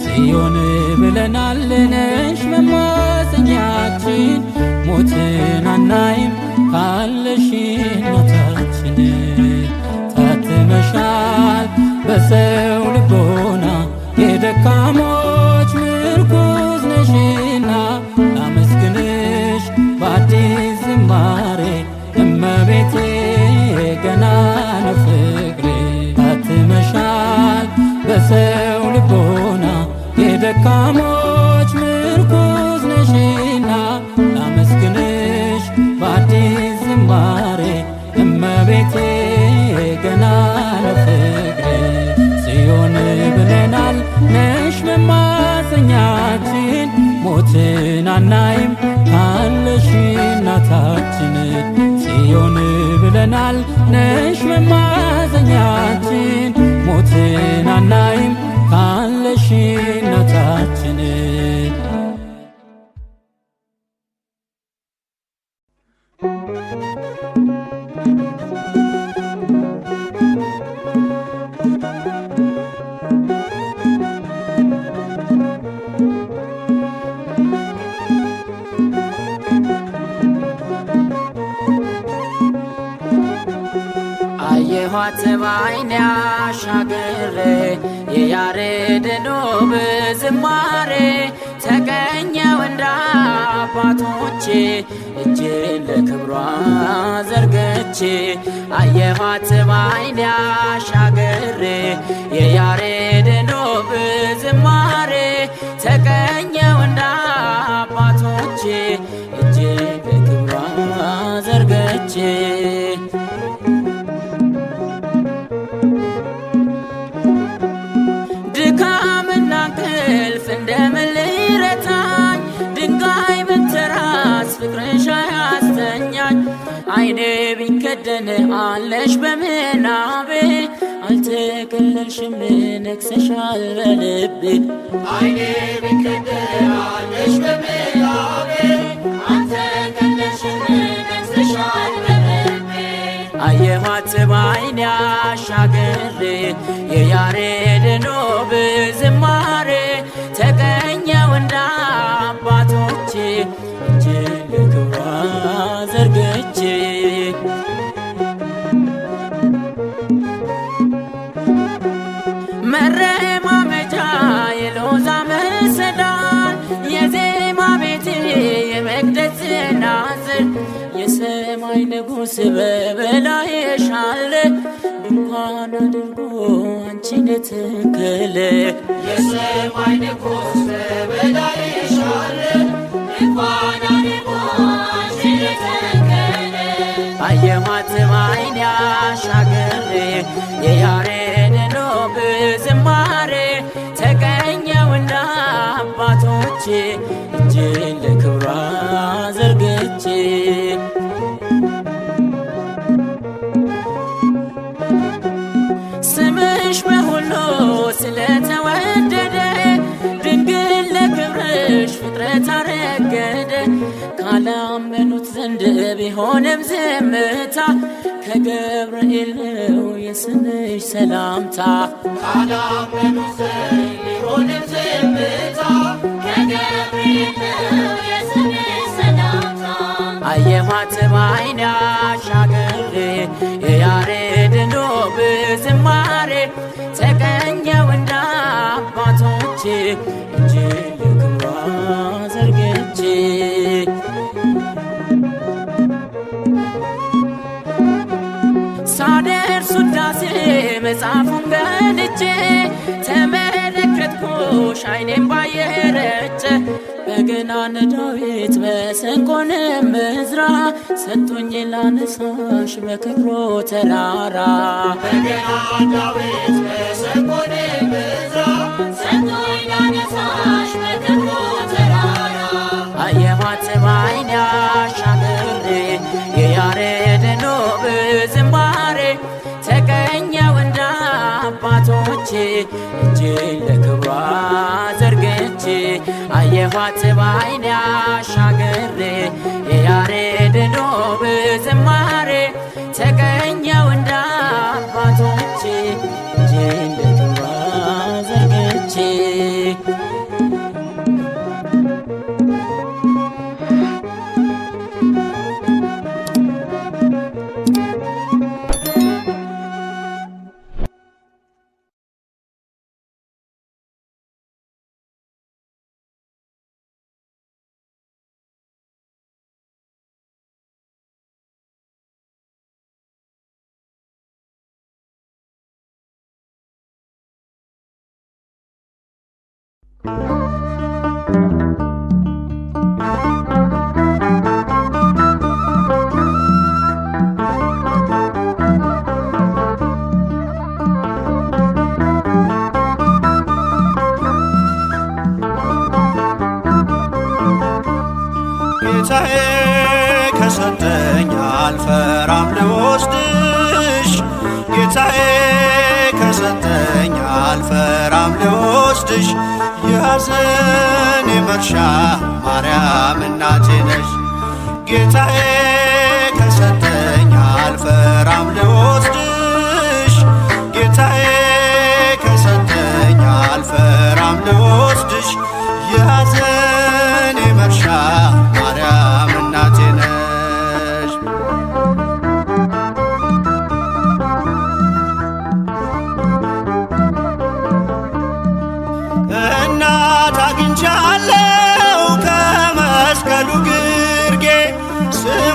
ጽዮን ብለናል ነሽ መማፀኛችን ሞትን አናይም ካለሽ እናታችን። ታትመሻል በሰው ልቦና የደካሞች ምርኩዝ ነሽና ላመስግንሽ በአዲስ ዝማሬ እመቤቴ ገና ነው ፍቅሬ። ታትመሻል በሰው ልቦና የደካሞች ምርኩዝ ነሽና ላመስግንሽ በአዲስ ዝማሬ እመቤቴ ገና ነው ፍቅሬ። ጽዮን ብለናል ነሽ መማፀኛችን ሞትን አናይም ካለሽ እናታችን። ጽዮን ብለናል ነሽ መማፀኛችን ሞትን አናይም ካለሽ እናታችን። አየኋት በዓይኔ አሻግሬ የያሬድን ውብ ዝማሬ ተቀኘው እንደ አባቶቼ እጄን ለክብሯ ዘርግቼ። አየኋት በዓይኔ አሻግሬ የያሬድን ውብ ዝማሬ ተቀኘው እንደ አባቶቼ እጄን ለክብሯ ዘርግቼ። ድካምና እንቅልፍ እንደምን ሊረታኝ ድንጋይ ብትራስ ፍቅርሽ አያስተኛኝ። አይኔ ቢከደን አለሽ በምናቤ አልተገለልሽም ነግሰሻል በልቤ። አይኔ ቢከደን አለሽ በምናቤ አልተገለልሽም ነግሰሻል በልቤ። አየኋት በዓይኔ አሻግሬ የያሬድን ውብ ዝማሬ ተቀኘው እንደ አባቶቼ እጄን ለክብሯ ዘርግቼ። መረማመጃ የሎዛ መሰላል የዜማ ቤቴ የመቅደስ ናዝር የሰማይ ንጉሥ በበላይሽ አለ ድንኳን አድርጎ አንቺን የተከለ። የሰማይ ንጉሥ በበላይሽ አለ ድንኳን አድርጎ አንቺን የተከለ። አየኋት በዓይኔ አሻግሬ የያሬድን ውብ ዝማሬ ተቀኘው እንደ አባቶቼ እጄን ለክብሯ ዘርግቼ። ስምሽ በሁሉ ስለተወደደ ድንግል ለክብርሽ ፍጥረት አረገደ። ካላመኑት ዘንድ ቢሆንም ዝምታ ከገብርኤል ነው የስምሽ ሰላምታ። ካላመኑት ዘንድ ቢሆንም ዝምታ ከገብርኤል ነው የስምሽ ሰላምታ። አየኋት በዓይኔ አሻግሬ የያሬድን ውብ ዝማሬ ተቀኘው እንደ አባቶቼ እጄን ለክብሯ ዘርግቼ። ሳደርስ ውዳሴ መጽሐፉን ገልጬ ተመለከትኩሽ አይኔም ባየረጨ። በገናን ዳዊት መሰንቆንም ዕዝራ ሰጥቶኝ ላነሳሽ በክብሩ ተራራ። በገናን ዳዊት መሰንቆንም ዕዝራ እጄን ለክብሯ ዘርግቼ አየኋት በዓይኔ አሻግሬ የያሬድን ውብ ዝማሬ ተቀኘው እንደ አባቶቼ እጄን ለክብሯ ዘርግቼ ጌታዬ ከሰጠኝ አልፈራም ልወስድሽ ጌታዬ ከሰጠኝ አልፈራም ልወስድሽ የሐዘኔ መርሻ ማርያም እናቴ ነሽ ጌታዬ ከሰጠኝ አልፈራም ልወስድሽ ጌታዬ ከሰጠኝ አልፈራም ልወስድሽ የሐዘኔ መርሻ ማርያም እናቴ ነሽ እናት አግኝቻለሁ ከመስቀሉ ግርጌ ስሟን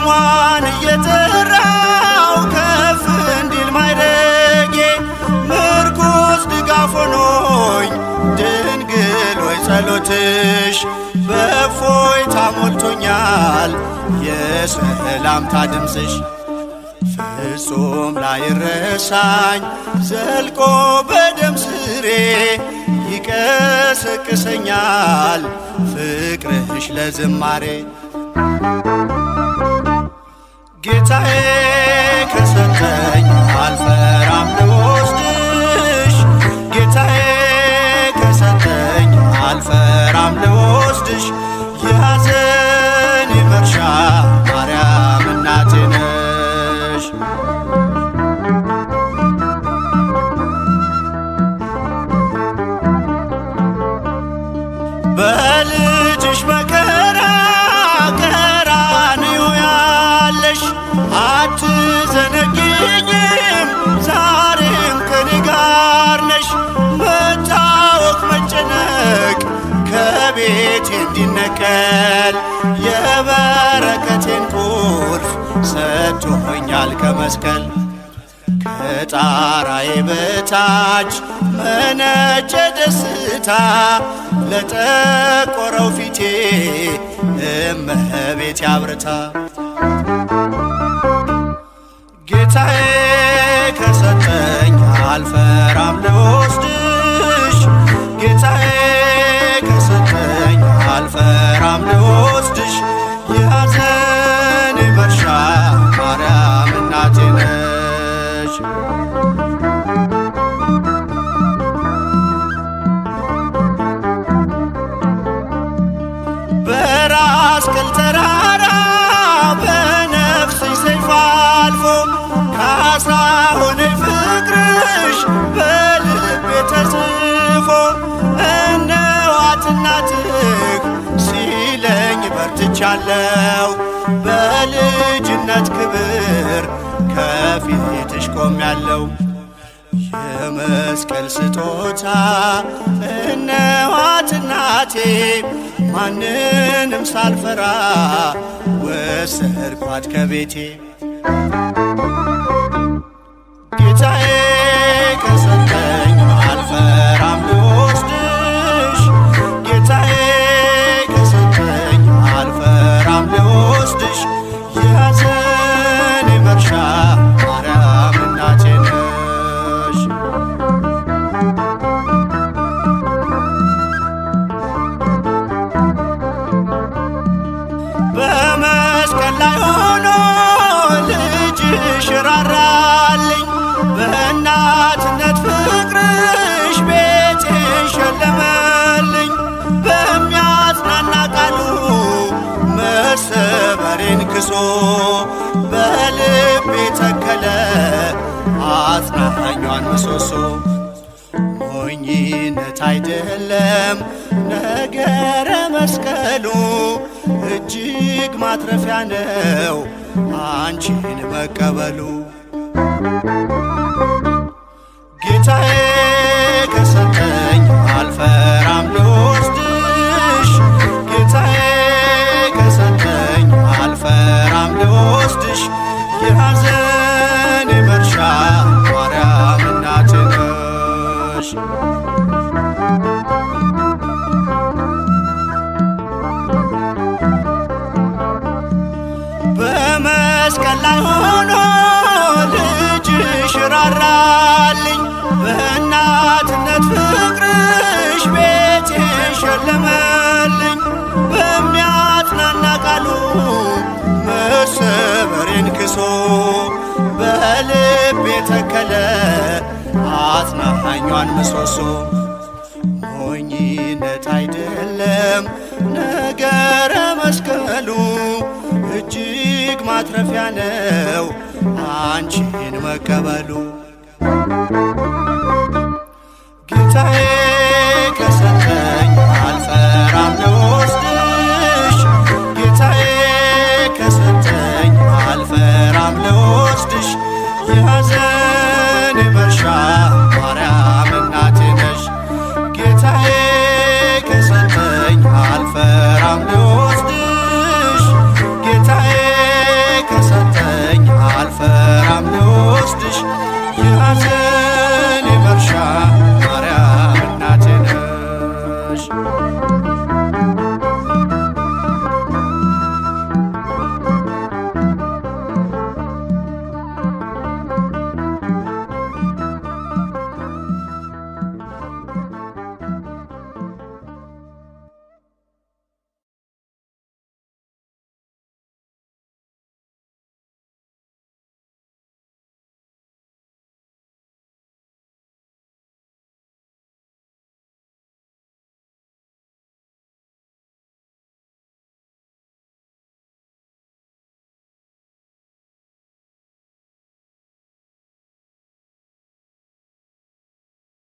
እየጠራው ከፍ እንዲል ማይረጌ ምርኩዝ ድጋፍ ሆኖኝ ድንግል ወይ ጸሎትሽ በእፎይታ ሞልቶኛል የሰላምታ ድምፅሽ ፍጹም ላይረሳኝ ዘልቆ በደም ስሬ ይቀሰቅሰኛል ፍቅርሽ ለዝማሬ ጌታዬ ከሰጠኝ አልፈራም ልወስድሽ ጌታዬ ከሰጠኝ አልፈራም ልወስድሽ የሐዘኔ መርሻ ማርያም እናቴ ነሽ በልጅሽ መከራ ቀራንዮ ያለሽ አትዘነጊኝም ዛሬም ከኔ ጋር ነሽ መታወክ መጨነቅ ከቤቴ እንዲነቀል የበረከቴን ቁልፍ ሰጥቶኛል ከመስቀል ከጣራዬ በታች መነጨ ደስታ ለጠቆረው ፊቴ እመቤቴ አብርታ ጌታዬ ከሰጠኝ አልፈራም ልወስድሽ ጌታዬ ከሰጠኝ አልፈራም ልወስድሽ የሐዘኔ መርሻ ማርያም እናቴ ነሽ በራስ ቅል ተራራ በነፍስሽ ሰይፍ አልፎ ካሳ ሆነኝ ፍቅርሽ በልቤ ተጽፎ እነዋት እናትህ ሲለኝ በርትቻለሁ በልጅነት ክብር ከፊትሽ ቆሜያለሁ የመስቀል ስጦታ እነዋት እናቴ ማንንም ሳልፈራ ወሰድኳት ከቤቴ ጌታዬ ከሰጠኝ አልፈራም ልወስድሽ ጌታዬ ከሰጠኝ አልፈራም ልወስድሽ የሐዘኔ መርሻ ማርያም እናቴ ነሽ በመስቀል ላይ ሆኖ ልጅሽ ራራልኝ በእናትነት ፍቅርሽ ክሶ በልቤ ተከለ አጽናኛን ምሰሶ። ሞኝነት አይደለም ነገረ መስቀሉ እጅግ ማትረፊያ ነው አንቺን መቀበሉ። ጌታዬ ከሰጠኝ አልፈራም ልወስድሽ፣ ጌታዬ ከሰጠኝ አልፈራም ልወስድሽ፣ የሐዘኔ መርሻ ማርያም እናቴ ነሽ። በመስቀል ላይ ሆኖ ልጅሽ ራራልኝ፣ በእናትነት ፍቅርሽ ቤቴን ሸለመልኝ። በሚያጽናና ቃሉ መሰበሬን ክሶ በልቤ ተከለ አጽናኛን ምሰሶ። ሞኝነት አይደለም ነገረ መስቀሉ እጅግ ማትረፊያ ነው አንቺን መቀበሉ። ጌታዬ ከሰጠኝ አልፈራም ልወስድሽ፣ ጌታዬ ከሰጠኝ አልፈራም ልወስድሽ፣ የሐዘኔ መርሻ ማርያም እናቴ ነሽ። ጌታዬ ከሰጠኝ አልፈራም ልወስድሽ፣ ጌታዬ ከሰጠኝ አልፈራም ልወስድሽ፣ የሐዘኔ መርሻ ማርያም እናቴ ነሽ።